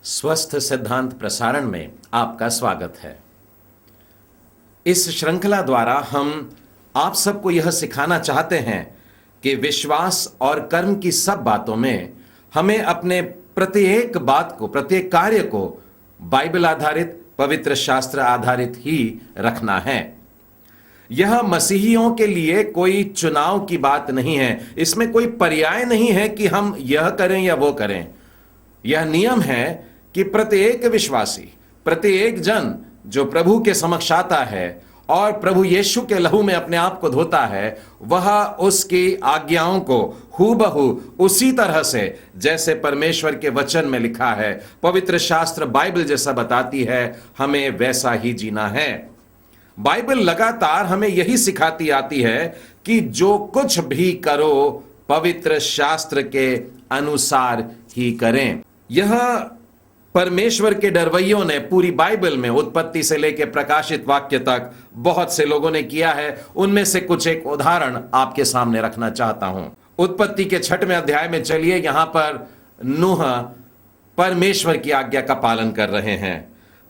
स्वस्थ सिद्धांत प्रसारण में आपका स्वागत है। इस श्रृंखला द्वारा हम आप सबको यह सिखाना चाहते हैं कि विश्वास और कर्म की सब बातों में हमें अपने प्रत्येक बात को, प्रत्येक कार्य को बाइबल आधारित, पवित्र शास्त्र आधारित ही रखना है। यह मसीहियों के लिए कोई चुनाव की बात नहीं है। इसमें कोई पर्याय नहीं है कि हम यह करें या वो करें। यह नियम है कि प्रत्येक विश्वासी, प्रत्येक जन जो प्रभु के समक्ष आता है और प्रभु यीशु के लहू में अपने आप को धोता है, वह उसकी आज्ञाओं को हूबहू उसी तरह से जैसे परमेश्वर के वचन में लिखा है, पवित्र शास्त्र बाइबल जैसा बताती है, हमें वैसा ही जीना है। बाइबल लगातार हमें यही सिखाती आती है कि जो कुछ भी करो पवित्र शास्त्र के अनुसार ही करें। यह परमेश्वर के डरवैयों ने पूरी बाइबल में उत्पत्ति से लेकर प्रकाशित वाक्य तक बहुत से लोगों ने किया है। उनमें से कुछ एक उदाहरण आपके सामने रखना चाहता हूं। उत्पत्ति के 6वें अध्याय में चलिए, यहां पर नूह परमेश्वर की आज्ञा का पालन कर रहे हैं।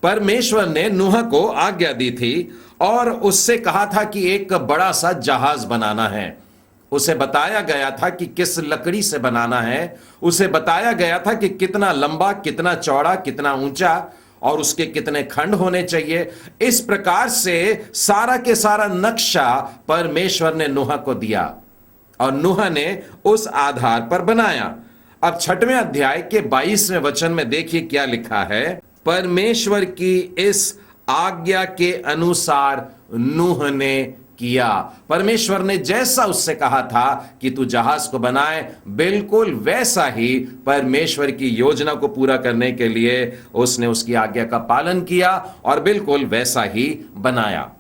परमेश्वर ने नूह को आज्ञा दी थी और उससे कहा था कि एक बड़ा सा जहाज बनाना है। उसे बताया गया था कि किस लकड़ी से बनाना है। उसे बताया गया था कि कितना लंबा, कितना चौड़ा, कितना ऊंचा और उसके कितने खंड होने चाहिए। इस प्रकार से सारा के सारा नक्शा परमेश्वर ने नूह को दिया और नूह ने उस आधार पर बनाया। अब 6वें अध्याय के 22वें वचन में देखिए क्या लिखा है। परमेश्वर की इस आज्ञा के अनुसार नूह ने किया। परमेश्वर ने जैसा उससे कहा था कि तू जहाज को बनाए, बिल्कुल वैसा ही परमेश्वर की योजना को पूरा करने के लिए उसने उसकी आज्ञा का पालन किया और बिल्कुल वैसा ही बनाया।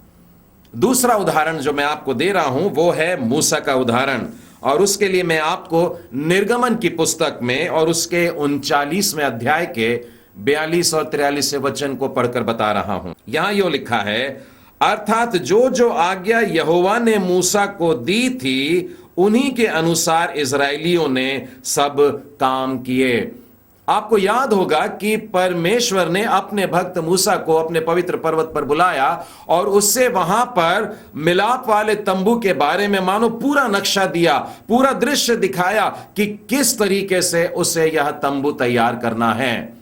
दूसरा उदाहरण जो मैं आपको दे रहा हूं वो है मूसा का उदाहरण, और उसके लिए मैं आपको निर्गमन की पुस्तक में और उसके 39वें अध्याय के 42 और 43 वचन को पढ़कर बता रहा हूं। यहां यो लिखा है, अर्थात जो जो आज्ञा यहोवा ने मूसा को दी थी उन्हीं के अनुसार इजराइलियों ने सब काम किए। आपको याद होगा कि परमेश्वर ने अपने भक्त मूसा को अपने पवित्र पर्वत पर बुलाया और उससे वहां पर मिलाप वाले तंबू के बारे में मानो पूरा नक्शा दिया, पूरा दृश्य दिखाया कि किस तरीके से उसे यह तंबू तैयार करना है।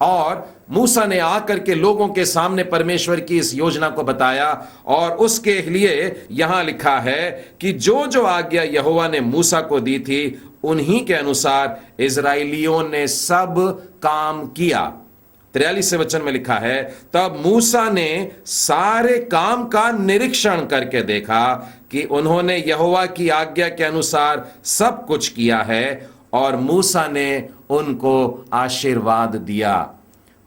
और मूसा ने आकर के लोगों के सामने परमेश्वर की इस योजना को बताया और उसके लिए यहां लिखा है कि जो जो आज्ञा यहोवा ने मूसा को दी थी उन्हीं के अनुसार इजराइलियों ने सब काम किया। 43वें वचन में लिखा है, तब मूसा ने सारे काम का निरीक्षण करके देखा कि उन्होंने यहोवा की आज्ञा के अनुसार सब कुछ किया है और मूसा ने उनको आशीर्वाद दिया।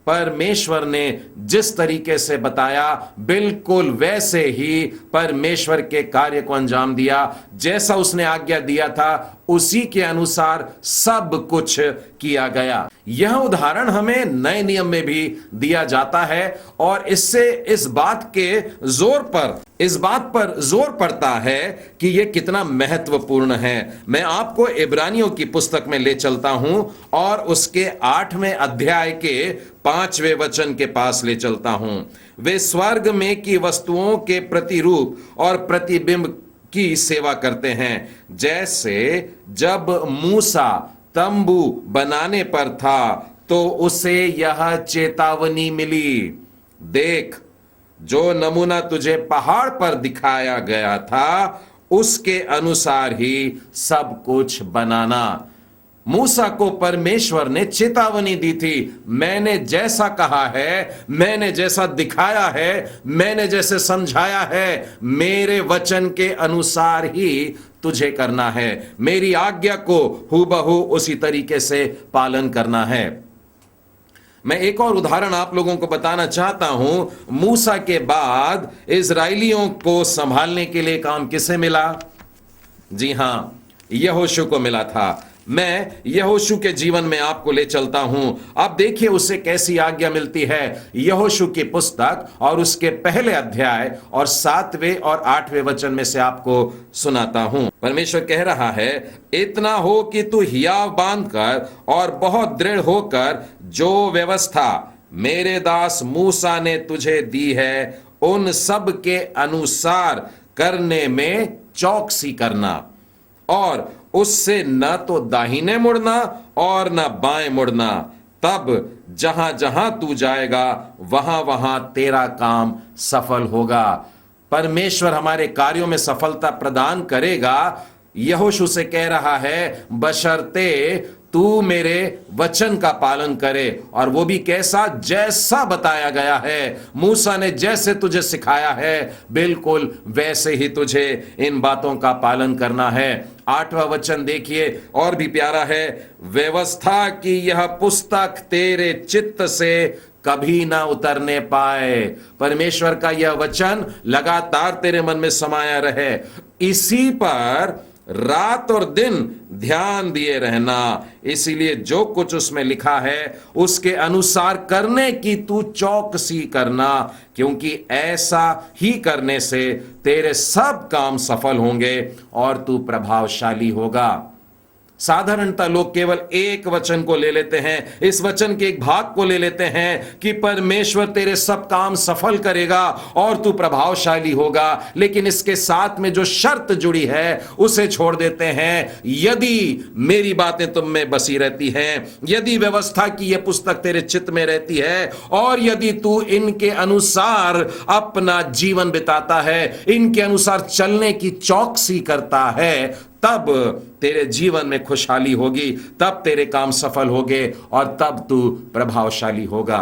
परमेश्वर ने जिस तरीके से बताया बिल्कुल वैसे ही परमेश्वर के कार्य को अंजाम दिया। जैसा उसने आज्ञा दिया था उसी के अनुसार सब कुछ किया गया। यह उदाहरण हमें नए नियम में भी दिया जाता है और इससे इस बात पर जोर पड़ता है कि यह कितना महत्वपूर्ण है। मैं आपको इब्रानियों की पुस्तक में ले चलता हूं और उसके 8वें अध्याय के 5वें वचन के पास ले चलता हूं। वे स्वर्ग में की वस्तुओं के प्रतिरूप और प्रतिबिंब की सेवा करते हैं, जैसे जब मूसा तंबू बनाने पर था तो उसे यह चेतावनी मिली, देख जो नमूना तुझे पहाड़ पर दिखाया गया था उसके अनुसार ही सब कुछ बनाना। मूसा को परमेश्वर ने चेतावनी दी थी, मैंने जैसा कहा है, मैंने जैसा दिखाया है, मैंने जैसे समझाया है, मेरे वचन के अनुसार ही तुझे करना है। मेरी आज्ञा को हूबहू उसी तरीके से पालन करना है। मैं एक और उदाहरण आप लोगों को बताना चाहता हूं। मूसा के बाद इजराइलियों को संभालने के लिए काम किसे मिला? जी हां, यहोशू को मिला था। मैं यहोशू के जीवन में आपको ले चलता हूं। अब देखिए उसे कैसी आज्ञा मिलती है। यहोशू की पुस्तक और उसके पहले अध्याय और 7वें और 8वें वचन में से आपको सुनाता हूं। परमेश्वर कह रहा है, इतना हो कि तू हियाव बांधकर और बहुत दृढ़ होकर जो व्यवस्था मेरे दास मूसा ने तुझे दी है उन सब के अनुसार करने में चौकसी करना, और उससे न तो दाहिने मुड़ना और न बाएं मुड़ना। तब जहां जहां तू जाएगा वहां वहां तेरा काम सफल होगा। परमेश्वर हमारे कार्यों में सफलता प्रदान करेगा। यहोशू से कह रहा है, बशर्ते तू मेरे वचन का पालन करे। और वो भी कैसा? जैसा बताया गया है, मूसा ने जैसे तुझे सिखाया है, बिल्कुल वैसे ही तुझे इन बातों का पालन करना है। 8वां वचन देखिए, और भी प्यारा है, व्यवस्था की यह पुस्तक तेरे चित्त से कभी ना उतरने पाए। परमेश्वर का यह वचन लगातार तेरे मन में समाया रहे, इसी पर रात और दिन ध्यान दिए रहना। इसीलिए जो कुछ उसमें लिखा है उसके अनुसार करने की तू चौकसी करना, क्योंकि ऐसा ही करने से तेरे सब काम सफल होंगे और तू प्रभावशाली होगा। साधारणतः लोग केवल एक वचन को ले लेते हैं, इस वचन के एक भाग को ले लेते हैं कि परमेश्वर तेरे सब काम सफल करेगा और तू प्रभावशाली होगा, लेकिन इसके साथ में जो शर्त जुड़ी है उसे छोड़ देते हैं। यदि मेरी बातें तुम में बसी रहती हैं, यदि व्यवस्था की यह पुस्तक तेरे चित्त में रहती है, और यदि तू इनके अनुसार अपना जीवन बिताता है, इनके अनुसार चलने की चौकसी करता है, तब तेरे जीवन में खुशहाली होगी, तब तेरे काम सफल होंगे और तब तू प्रभावशाली होगा।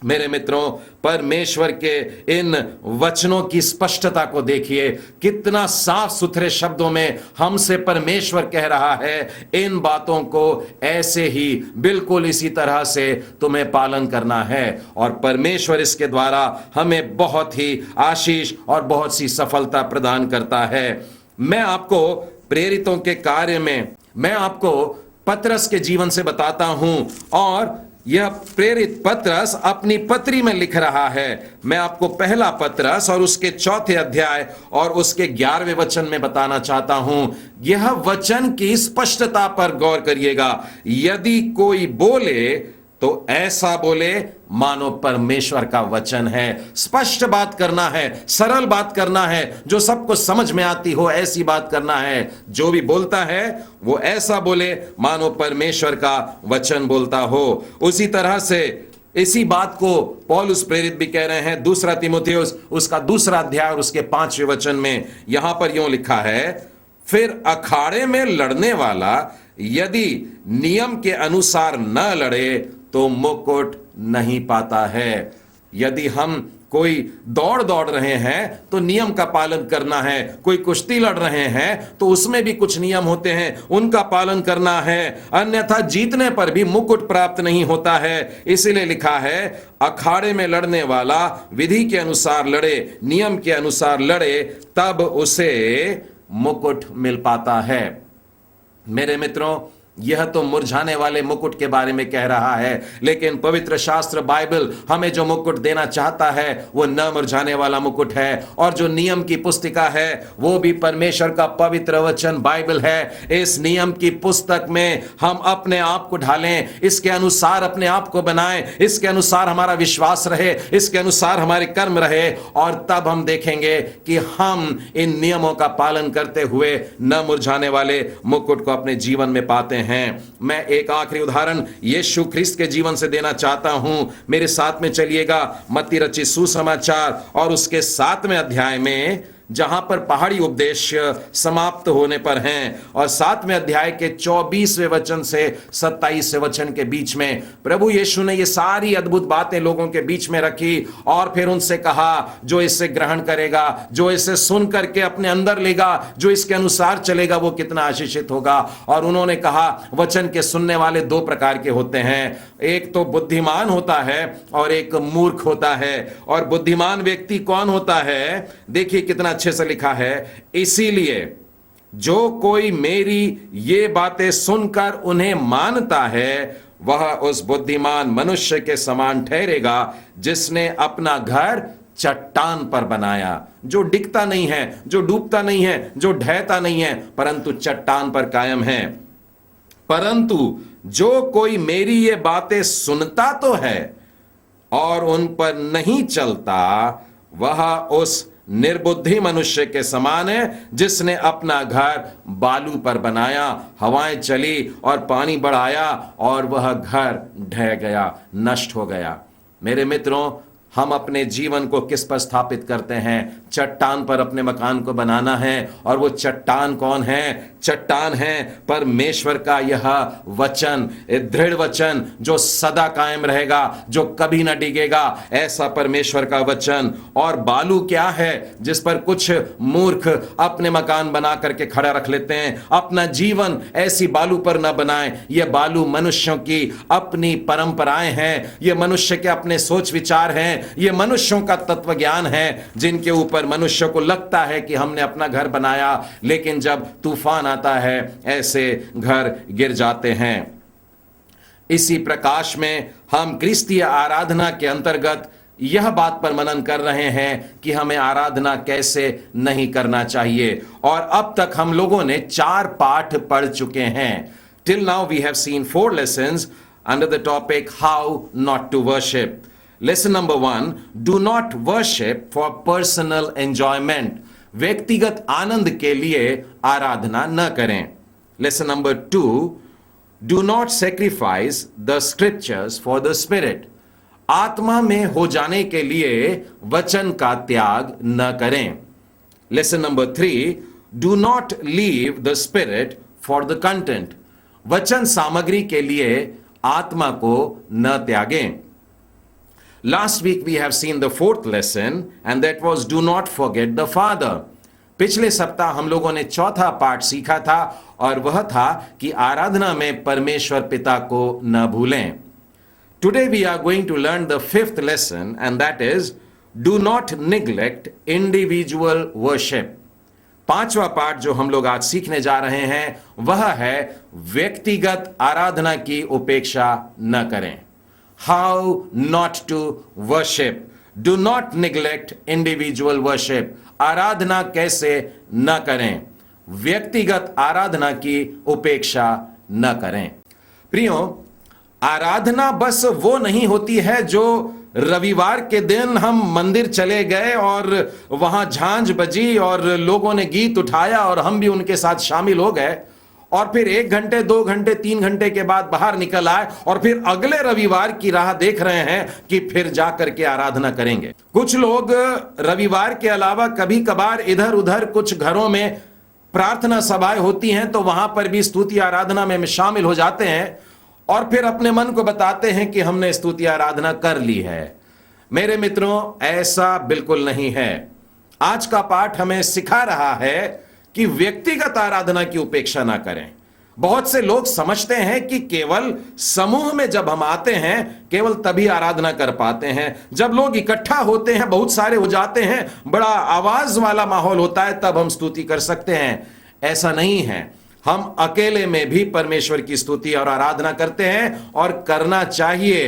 मेरे मित्रों, परमेश्वर के इन वचनों की स्पष्टता को देखिए, कितना साफ सुथरे शब्दों में हमसे परमेश्वर कह रहा है, इन बातों को ऐसे ही बिल्कुल इसी तरह से तुम्हें पालन करना है। और परमेश्वर इसके द्वारा हमें बहुत ही आशीष और बहुत सी सफलता प्रदान करता है। मैं आपको प्रेरितों के कार्य में, मैं आपको पतरस के जीवन से बताता हूं, और यह प्रेरित पतरस अपनी पत्री में लिख रहा है। मैं आपको पहला पतरस और उसके 4थे अध्याय और उसके 11वें वचन में बताना चाहता हूं। यह वचन की स्पष्टता पर गौर करिएगा। यदि कोई बोले तो ऐसा बोले मानो परमेश्वर का वचन है। स्पष्ट बात करना है, सरल बात करना है, जो सबको समझ में आती हो, ऐसी बात करना है। जो भी बोलता है वो ऐसा बोले मानो परमेश्वर का वचन बोलता हो। उसी तरह से इसी बात को पौलुस प्रेरित भी कह रहे हैं। 2 तीमुथियुस उसका 2 अध्याय और उसके 5वें वचन में यहां पर यूं लिखा है, फिर अखाड़े में लड़ने वाला यदि नियम के अनुसार न लड़े तो मुकुट नहीं पाता है। यदि हम कोई दौड़ रहे हैं तो नियम का पालन करना है, कोई कुश्ती लड़ रहे हैं तो उसमें भी कुछ नियम होते हैं, उनका पालन करना है, अन्यथा जीतने पर भी मुकुट प्राप्त नहीं होता है। इसीलिए लिखा है, अखाड़े में लड़ने वाला विधि के अनुसार लड़े, नियम के अनुसार लड़े, तब उसे मुकुट मिल पाता है। मेरे मित्रों, यह तो मुरझाने वाले मुकुट के बारे में कह रहा है, लेकिन पवित्र शास्त्र बाइबल हमें जो मुकुट देना चाहता है वो न मुरझाने वाला मुकुट है। और जो नियम की पुस्तिका है वो भी परमेश्वर का पवित्र वचन बाइबल है। इस नियम की पुस्तक में हम अपने आप को ढालें, इसके अनुसार अपने आप को बनाएं, इसके अनुसार हमारा विश्वास रहे, इसके अनुसार हमारे कर्म रहे, और तब हम देखेंगे कि हम इन नियमों का पालन करते हुए न मुरझाने वाले मुकुट को अपने जीवन में पाते हैं। मैं एक आखिरी उदाहरण यीशु ख्रिस्त के जीवन से देना चाहता हूं। मेरे साथ में चलिएगा मत्ती रचित सुसमाचार और उसके 7वें अध्याय में, जहां पर पहाड़ी उपदेश समाप्त होने पर हैं, और 7वें अध्याय के 24वें वचन से 27वें वचन के बीच में प्रभु यीशु ने ये सारी अद्भुत बातें लोगों के बीच में रखी, और फिर उनसे कहा, जो इसे ग्रहण करेगा, जो इसे सुन करके अपने अंदर लेगा, जो इसके अनुसार चलेगा, वो कितना आशीषित होगा। और उन्होंने कहा, वचन के सुनने वाले 2 प्रकार के होते हैं, एक तो बुद्धिमान होता है और एक मूर्ख होता है। और बुद्धिमान व्यक्ति कौन होता है? देखिए कितना अच्छे से लिखा है, इसीलिए जो कोई मेरी ये बातें सुनकर उन्हें मानता है वह उस बुद्धिमान मनुष्य के समान ठहरेगा जिसने अपना घर चट्टान पर बनाया, जो डिगता नहीं है, जो डूबता नहीं है, जो ढहता नहीं है, परंतु चट्टान पर कायम है। परंतु जो कोई मेरी ये बातें सुनता तो है और उन पर नहीं चलता वह उस निर्बुद्धि मनुष्य के समान है जिसने अपना घर बालू पर बनाया, हवाएं चली और पानी बढ़ाया और वह घर ढह गया, नष्ट हो गया। मेरे मित्रों, हम अपने जीवन को किस पर स्थापित करते हैं? चट्टान पर अपने मकान को बनाना है। और वो चट्टान कौन है? चट्टान है परमेश्वर का यह वचन, दृढ़ वचन जो सदा कायम रहेगा, जो कभी ना डिगेगा, ऐसा परमेश्वर का वचन। और बालू क्या है? जिस पर कुछ मूर्ख अपने मकान बना करके खड़ा रख लेते हैं। अपना जीवन ऐसी बालू पर ना बनाएं। यह बालू मनुष्यों की अपनी परंपराएं हैं, ये मनुष्य के अपने सोच विचार हैं, ये मनुष्यों का तत्व ज्ञान है जिनके ऊपर मनुष्य को लगता है कि हमने अपना घर बनाया, लेकिन जब तूफान आता है ऐसे घर गिर जाते हैं। इसी प्रकाश में हम क्रिस्तीय आराधना के अंतर्गत यह बात पर मनन कर रहे हैं कि हमें आराधना कैसे नहीं करना चाहिए। और अब तक हम लोगों ने 4 पाठ पढ़ चुके हैं। Till now we have seen 4 lessons under the topic how not to worship. Lesson number 1, do not worship for personal enjoyment. व्यक्तिगत आनंद के लिए आराधना न करें। Lesson number 2, do not sacrifice the scriptures for the spirit. आत्मा में हो जाने के लिए वचन का त्याग न करें। Lesson number 3, do not leave the spirit for the content. वचन सामग्री के लिए आत्मा को न त्यागें। Last week we have seen the 4th lesson and that was do not forget the Father. पिछले सप्ताह हम लोगों ने 4था पाठ सीखा था और वह था कि आराधना में परमेश्वर पिता को न भूलें। Today we are going to learn the 5th lesson and that is do not neglect individual worship. 5वां पाठ जो हम लोग आज सीखने जा रहे हैं वह है व्यक्तिगत आराधना की उपेक्षा न करें। How not to worship. Do not neglect individual worship. आराधना कैसे न करें? व्यक्तिगत आराधना की उपेक्षा न करें। प्रियो, आराधना बस वो नहीं होती है जो रविवार के दिन हम मंदिर चले गए और वहां झांझ बजी और लोगों ने गीत उठाया और हम भी उनके साथ शामिल हो गए और फिर 1 घंटे 2 घंटे 3 घंटे के बाद बाहर निकल आए और फिर अगले रविवार की राह देख रहे हैं कि फिर जाकर के आराधना करेंगे। कुछ लोग रविवार के अलावा कभी कभार इधर उधर कुछ घरों में प्रार्थना सभाएं होती हैं तो वहां पर भी स्तुति आराधना में शामिल हो जाते हैं और फिर अपने मन को बताते हैं कि हमने स्तुति आराधना कर ली है। मेरे मित्रों, ऐसा बिल्कुल नहीं है। आज का पाठ हमें सिखा रहा है कि व्यक्तिगत आराधना की उपेक्षा ना करें। बहुत से लोग समझते हैं कि केवल समूह में जब हम आते हैं केवल तभी आराधना कर पाते हैं। जब लोग इकट्ठा होते हैं, बहुत सारे हो जाते हैं, बड़ा आवाज वाला माहौल होता है, तब हम स्तुति कर सकते हैं। ऐसा नहीं है। हम अकेले में भी परमेश्वर की स्तुति और आराधना करते हैं और करना चाहिए।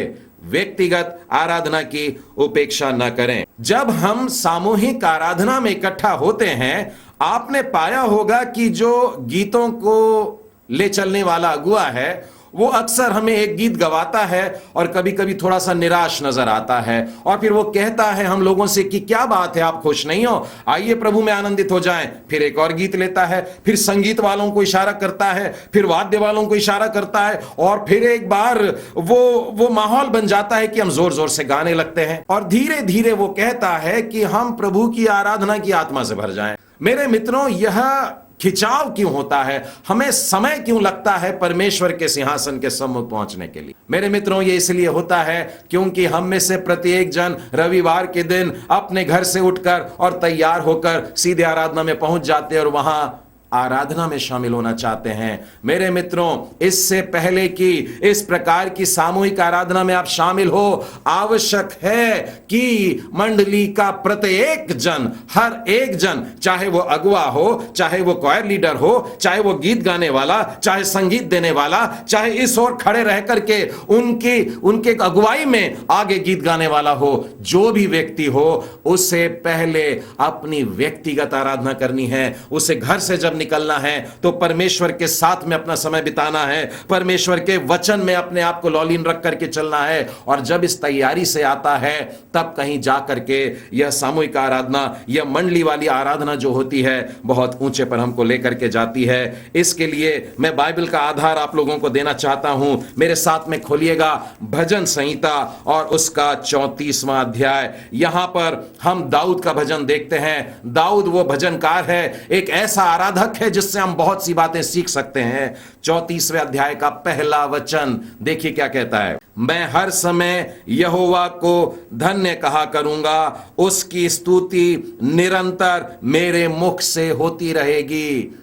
व्यक्तिगत आराधना की उपेक्षा न करें। जब हम सामूहिक आराधना में इकट्ठा होते हैं, आपने पाया होगा कि जो गीतों को ले चलने वाला अगुआ है वो अक्सर हमें एक गीत गवाता है और कभी कभी थोड़ा सा निराश नजर आता है और फिर वो कहता है हम लोगों से कि क्या बात है, आप खुश नहीं हो, आइए प्रभु में आनंदित हो जाएं। फिर एक और गीत लेता है, फिर संगीत वालों को इशारा करता है, फिर वाद्य वालों को इशारा करता है और फिर एक बार वो माहौल बन जाता है कि हम जोर जोर से गाने लगते हैं और धीरे धीरे वो कहता है कि हम प्रभु की आराधना की आत्मा से भर जाएं। मेरे मित्रों, यह खिंचाव क्यों होता है? हमें समय क्यों लगता है परमेश्वर के सिंहासन के सम्मुख पहुंचने के लिए? मेरे मित्रों, ये इसलिए होता है क्योंकि हम में से प्रत्येक जन रविवार के दिन अपने घर से उठकर और तैयार होकर सीधे आराधना में पहुंच जाते और वहां आराधना में शामिल होना चाहते हैं। मेरे मित्रों, इससे पहले कि इस प्रकार की सामूहिक आराधना में आप शामिल हो, आवश्यक है कि मंडली का प्रत्येक जन, हर एक जन, चाहे वो अगुआ हो, चाहे वो क्वायर लीडर हो, चाहे वो गीत गाने वाला, चाहे संगीत देने वाला, चाहे इस ओर खड़े रह करके उनके अगुवाई में आगे गीत गाने वाला हो, जो भी व्यक्ति हो, उससे पहले अपनी व्यक्तिगत आराधना करनी है। उसे घर से जब निकलना है तो परमेश्वर के साथ में अपना समय बिताना है, परमेश्वर के वचन में अपने आप को लॉलीन रख करके चलना है। और जब इस तैयारी से आता है, तब कहीं जा करके यह सामूहिक आराधना, यह मंडली वाली आराधना जो होती है, बहुत ऊंचे पर हमको लेकर के जाती है। इसके लिए मैं बाइबल का आधार आप लोगों को देना चाहता हूं। मेरे साथ में खोलिएगा भजन संहिता और उसका 34वां अध्याय। यहां पर हम दाऊद का भजन देखते हैं। दाऊद वो भजनकार है, एक ऐसा आराधक है जिससे हम बहुत सी बातें सीख सकते हैं। 34वें अध्याय का पहला वचन देखिए क्या कहता है। मैं हर समय यहोवा को धन्य कहा करूंगा, उसकी स्तुति निरंतर मेरे मुख से होती रहेगी।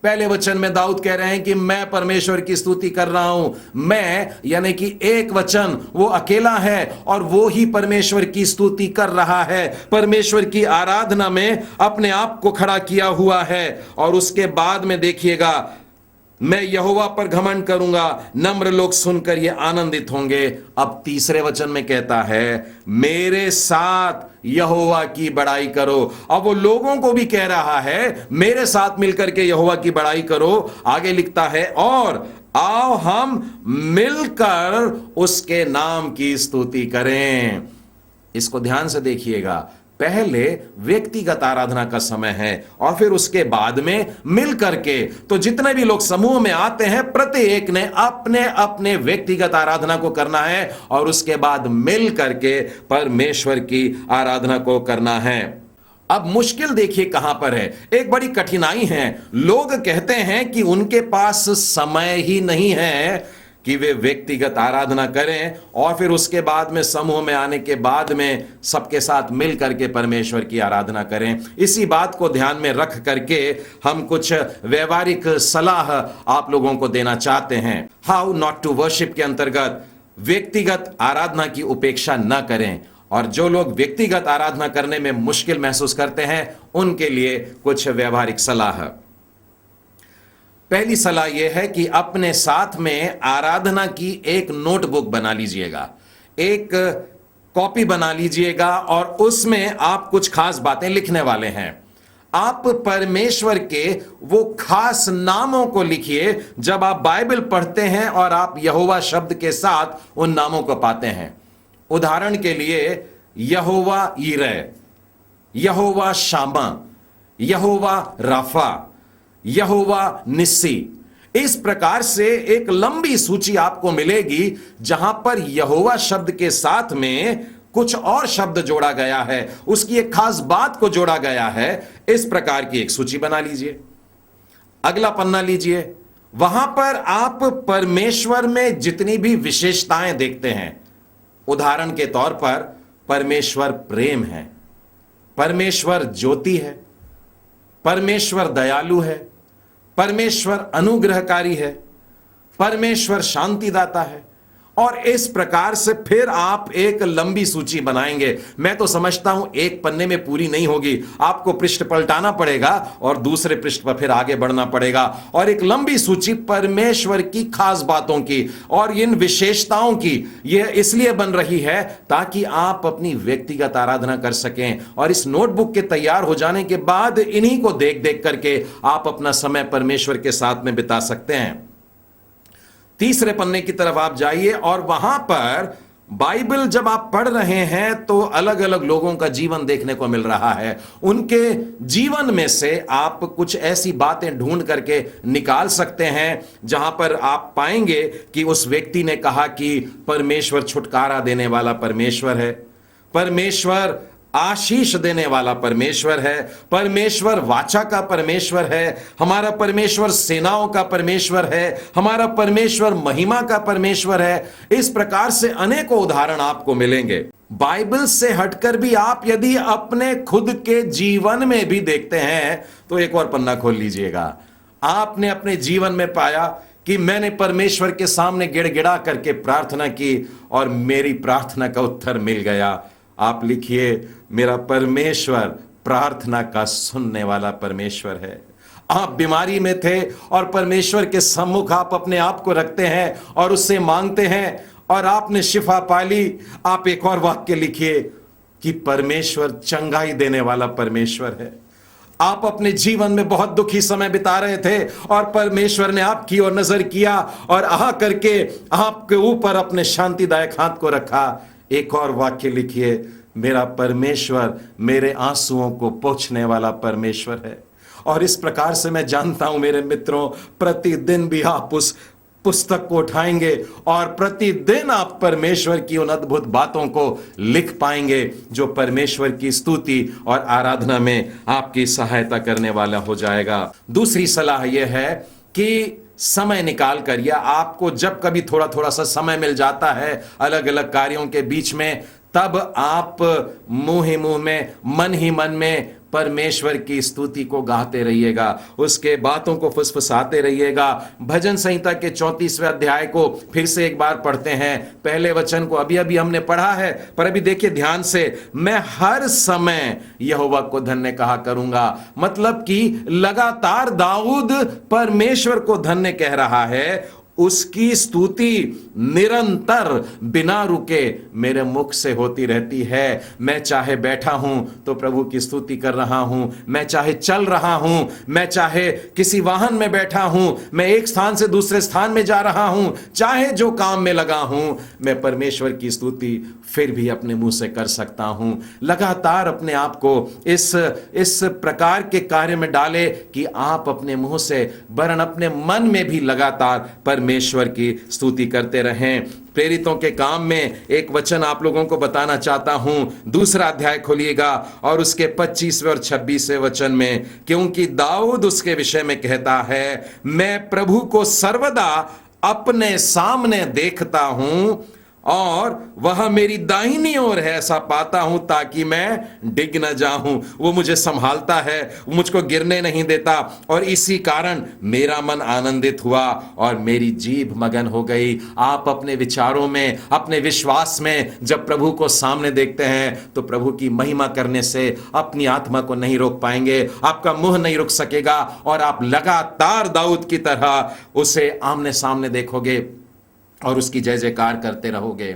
पहले वचन में दाऊद कह रहे हैं कि मैं परमेश्वर की स्तुति कर रहा हूं। मैं यानी कि एक वचन, वो अकेला है और वो ही परमेश्वर की स्तुति कर रहा है, परमेश्वर की आराधना में अपने आप को खड़ा किया हुआ है। और उसके बाद में देखिएगा, मैं यहोवा पर घमंड करूंगा, नम्र लोग सुनकर ये आनंदित होंगे। अब तीसरे वचन में कहता है, मेरे साथ यहोवा की बड़ाई करो। अब वो लोगों को भी कह रहा है, मेरे साथ मिलकर के यहोवा की बड़ाई करो। आगे लिखता है, और आओ हम मिलकर उसके नाम की स्तुति करें। इसको ध्यान से देखिएगा, पहले व्यक्तिगत आराधना का समय है और फिर उसके बाद में मिल करके, तो जितने भी लोग समूह में आते हैं, प्रत्येक ने अपने अपने व्यक्तिगत आराधना को करना है और उसके बाद मिल करके परमेश्वर की आराधना को करना है। अब मुश्किल देखिए कहां पर है, एक बड़ी कठिनाई है। लोग कहते हैं कि उनके पास समय ही नहीं है कि वे व्यक्तिगत आराधना करें और फिर उसके बाद में समूह में आने के बाद में सबके साथ मिल करके परमेश्वर की आराधना करें। इसी बात को ध्यान में रख करके हम कुछ व्यवहारिक सलाह आप लोगों को देना चाहते हैं। हाउ नॉट टू वर्शिप के अंतर्गत व्यक्तिगत आराधना की उपेक्षा न करें, और जो लोग व्यक्तिगत आराधना करने में मुश्किल महसूस करते हैं, उनके लिए कुछ व्यवहारिक सलाह। पहली सलाह यह है कि अपने साथ में आराधना की एक नोटबुक बना लीजिएगा, एक कॉपी बना लीजिएगा और उसमें आप कुछ खास बातें लिखने वाले हैं। आप परमेश्वर के वो खास नामों को लिखिए। जब आप बाइबल पढ़ते हैं और आप यहोवा शब्द के साथ उन नामों को पाते हैं, उदाहरण के लिए यहोवा यिरे, यहोवा शामा, यहोवा राफा, यहोवा निस्सी, इस प्रकार से एक लंबी सूची आपको मिलेगी जहां पर यहोवा शब्द के साथ में कुछ और शब्द जोड़ा गया है, उसकी एक खास बात को जोड़ा गया है। इस प्रकार की एक सूची बना लीजिए। अगला पन्ना लीजिए, वहां पर आप परमेश्वर में जितनी भी विशेषताएं देखते हैं, उदाहरण के तौर पर परमेश्वर प्रेम है, परमेश्वर ज्योति है, परमेश्वर दयालु है, परमेश्वर अनुग्रहकारी है, परमेश्वर शांतिदाता है, और इस प्रकार से फिर आप एक लंबी सूची बनाएंगे। मैं तो समझता हूं एक पन्ने में पूरी नहीं होगी, आपको पृष्ठ पलटाना पड़ेगा और दूसरे पृष्ठ पर फिर आगे बढ़ना पड़ेगा, और एक लंबी सूची परमेश्वर की खास बातों की और इन विशेषताओं की। यह इसलिए बन रही है ताकि आप अपनी व्यक्तिगत आराधना कर सकें, और इस नोटबुक के तैयार हो जाने के बाद इन्हीं को देख देख करके आप अपना समय परमेश्वर के साथ में बिता सकते हैं। तीसरे पन्ने की तरफ आप जाइए और वहां पर बाइबल जब आप पढ़ रहे हैं तो अलग अलग लोगों का जीवन देखने को मिल रहा है। उनके जीवन में से आप कुछ ऐसी बातें ढूंढ करके निकाल सकते हैं जहां पर आप पाएंगे कि उस व्यक्ति ने कहा कि परमेश्वर छुटकारा देने वाला परमेश्वर है, परमेश्वर आशीष देने वाला परमेश्वर है, परमेश्वर वाचा का परमेश्वर है, हमारा परमेश्वर सेनाओं का परमेश्वर है, हमारा परमेश्वर महिमा का परमेश्वर है। इस प्रकार से अनेकों उदाहरण आपको मिलेंगे। बाइबल से हटकर भी आप यदि अपने खुद के जीवन में भी देखते हैं तो एक और पन्ना खोल लीजिएगा। आपने अपने जीवन में पाया कि मैंने परमेश्वर के सामने गिड़गिड़ा करके प्रार्थना की और मेरी प्रार्थना का उत्तर मिल गया। आप लिखिए, मेरा परमेश्वर प्रार्थना का सुनने वाला परमेश्वर है। आप बीमारी में थे और परमेश्वर के सम्मुख आप अपने आप को रखते हैं और उससे मांगते हैं और आपने शिफा पा ली। आप एक और वाक्य लिखिए कि परमेश्वर चंगाई देने वाला परमेश्वर है। आप अपने जीवन में बहुत दुखी समय बिता रहे थे और परमेश्वर ने आपकी ओर नजर किया और आ करके आपके ऊपर अपने शांतिदायक हाथ को रखा। एक और वाक्य लिखिए, मेरा परमेश्वर मेरे आंसुओं को पोंछने वाला परमेश्वर है। और इस प्रकार से मैं जानता हूं मेरे मित्रों, प्रतिदिन भी आप उस पुस्तक को उठाएंगे और प्रतिदिन आप परमेश्वर की उन अद्भुत बातों को लिख पाएंगे जो परमेश्वर की स्तुति और आराधना में आपकी सहायता करने वाला हो जाएगा। दूसरी सलाह यह है कि समय निकाल कर, या आपको जब कभी थोड़ा थोड़ा सा समय मिल जाता है अलग अलग कार्यों के बीच में, तब आप मुंह ही मुंह में, मन ही मन में परमेश्वर की स्तुति को गाते रहिएगा, उसके बातों को फुसफुसाते रहिएगा। भजन संहिता के 34वें अध्याय को फिर से एक बार पढ़ते हैं। पहले वचन को अभी अभी हमने पढ़ा है, पर अभी देखिए ध्यान से, मैं हर समय यहोवा को धन्य कहा करूंगा। मतलब कि लगातार दाऊद परमेश्वर को धन्य कह रहा है। उसकी स्तुति निरंतर बिना रुके मेरे मुख से होती रहती है। मैं चाहे बैठा हूं तो प्रभु की स्तुति कर रहा हूं, मैं चाहे चल रहा हूं, मैं चाहे किसी वाहन में बैठा हूं, मैं एक स्थान से दूसरे स्थान में जा रहा हूं, चाहे जो काम में लगा हूं, मैं परमेश्वर की स्तुति फिर भी अपने मुंह से कर सकता हूं। लगातार अपने आप को इस प्रकार के कार्य में डाले कि आप अपने मुंह से वरन अपने मन में भी लगातार परमेश्वर की स्तुति करते रहें। प्रेरितों के काम में एक वचन आप लोगों को बताना चाहता हूं। 2 अध्याय खोलिएगा और उसके 25वें और 26वें वचन में, क्योंकि दाऊद उसके विषय में कहता है, मैं प्रभु को सर्वदा अपने सामने देखता हूं और वह मेरी दाहिनी ओर है, ऐसा पाता हूं ताकि मैं डिग न जाऊं। वो मुझे संभालता है, वो मुझको गिरने नहीं देता, और इसी कारण मेरा मन आनंदित हुआ और मेरी जीभ मगन हो गई। आप अपने विचारों में, अपने विश्वास में जब प्रभु को सामने देखते हैं तो प्रभु की महिमा करने से अपनी आत्मा को नहीं रोक पाएंगे, आपका मुंह नहीं रुक सकेगा और आप लगातार दाऊद की तरह उसे आमने सामने देखोगे और उसकी जय जयकार करते रहोगे।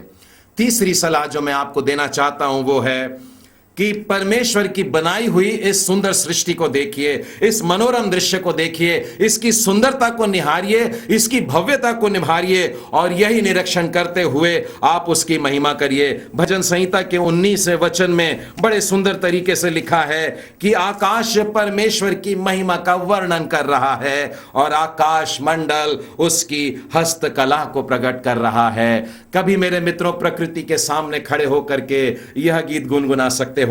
तीसरी सलाह जो मैं आपको देना चाहता हूं वो है कि परमेश्वर की बनाई हुई इस सुंदर सृष्टि को देखिए, इस मनोरम दृश्य को देखिए, इसकी सुंदरता को निहारिए, इसकी भव्यता को निहारिए और यही निरीक्षण करते हुए आप उसकी महिमा करिए। भजन संहिता के 19वें वचन में बड़े सुंदर तरीके से लिखा है कि आकाश परमेश्वर की महिमा का वर्णन कर रहा है और आकाश मंडल उसकी हस्तकला को प्रकट कर रहा है। कभी मेरे मित्रों प्रकृति के सामने खड़े होकर के यह गीत गुनगुना सकते हो,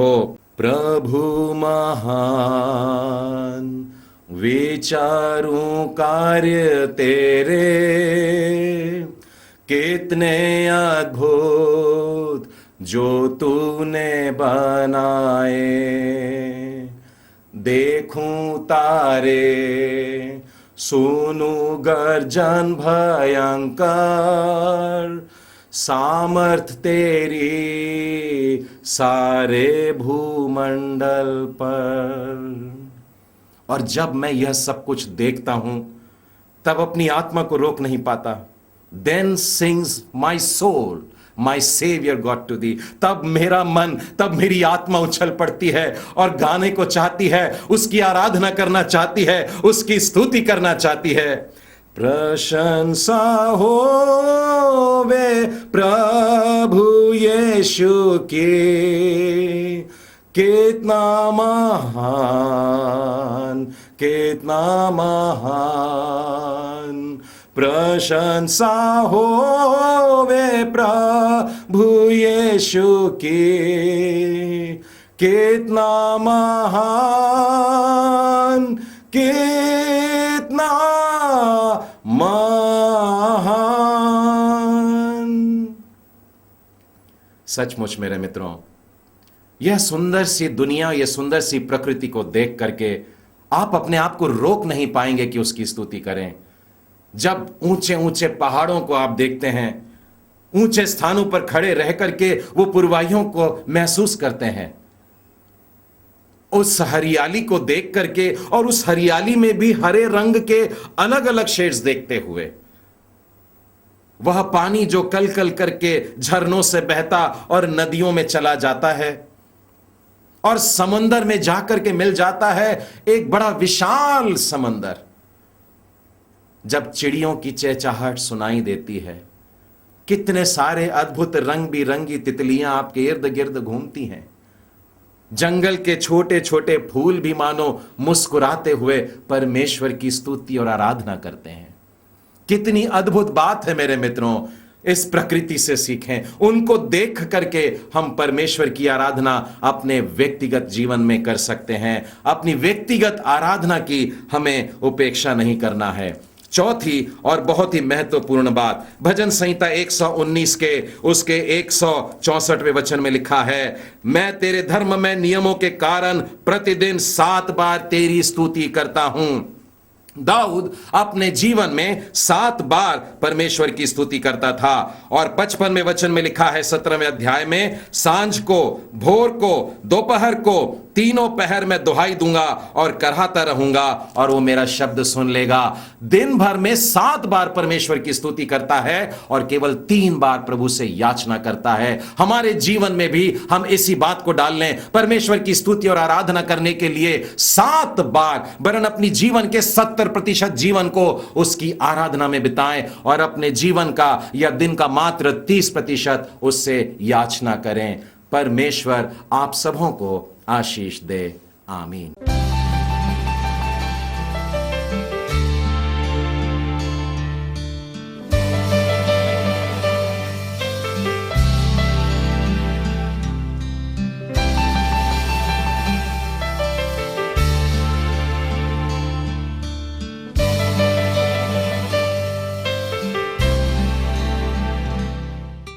प्रभु महान विचारों कार्य तेरे, कितने अद्भुत जो तूने बनाए, देखूं तारे सुनूं गर्जन भयंकर, सामर्थ तेरी सारे भूमंडल पर। और जब मैं यह सब कुछ देखता हूं तब अपनी आत्मा को रोक नहीं पाता। Then sings my soul, my Savior God to thee। तब मेरा मन, तब मेरी आत्मा उछल पड़ती है और गाने को चाहती है, उसकी आराधना करना चाहती है, उसकी स्तुति करना चाहती है। प्रशंसा होवे प्रभु यीशु की, कितना महान, कितना महान। प्रशंसा होवे प्रभु यीशु की, कितना महान, कितना महान। सचमुच मेरे मित्रों, यह सुंदर सी दुनिया, यह सुंदर सी प्रकृति को देख करके आप अपने आप को रोक नहीं पाएंगे कि उसकी स्तुति करें। जब ऊंचे ऊंचे पहाड़ों को आप देखते हैं, ऊंचे स्थानों पर खड़े रह करके वो पुरवाइयों को महसूस करते हैं, उस हरियाली को देख करके और उस हरियाली में भी हरे रंग के अलग अलग शेड्स देखते हुए, वह पानी जो कल कल करके झरनों से बहता और नदियों में चला जाता है और समंदर में जाकर के मिल जाता है, एक बड़ा विशाल समंदर। जब चिड़ियों की चहचहाहट सुनाई देती है, कितने सारे अद्भुत रंग बिरंगी तितलियां आपके इर्द गिर्द घूमती हैं, जंगल के छोटे छोटे फूल भी मानो मुस्कुराते हुए परमेश्वर की स्तुति और आराधना करते हैं। कितनी अद्भुत बात है मेरे मित्रों, इस प्रकृति से सीखें। उनको देख करके हम परमेश्वर की आराधना अपने व्यक्तिगत जीवन में कर सकते हैं। अपनी व्यक्तिगत आराधना की हमें उपेक्षा नहीं करना है। चौथी और बहुत ही महत्वपूर्ण बात, भजन संहिता 119 के उसके 164वें वचन में लिखा है, मैं तेरे धर्म में नियमों के कारण प्रतिदिन 7 बार तेरी स्तुति करता हूं। दाऊद अपने जीवन में 7 बार परमेश्वर की स्तुति करता था। और 55वें वचन में लिखा है 17वें अध्याय में, सांझ को, भोर को, दोपहर को, तीनों पहर में दुहाई दूंगा और कराहता रहूंगा और वो मेरा शब्द सुन लेगा। दिन भर में 7 बार परमेश्वर की स्तुति करता है और केवल 3 बार प्रभु से याचना करता है। हमारे जीवन में भी हम इसी बात को डाल लें, परमेश्वर की स्तुति और आराधना करने के लिए 7 बार, वरन अपनी जीवन के 70% जीवन को उसकी आराधना में बिताएं और अपने जीवन का या दिन का मात्र 30% उससे याचना करें। परमेश्वर आप सबों को आशीष दे। आमीन।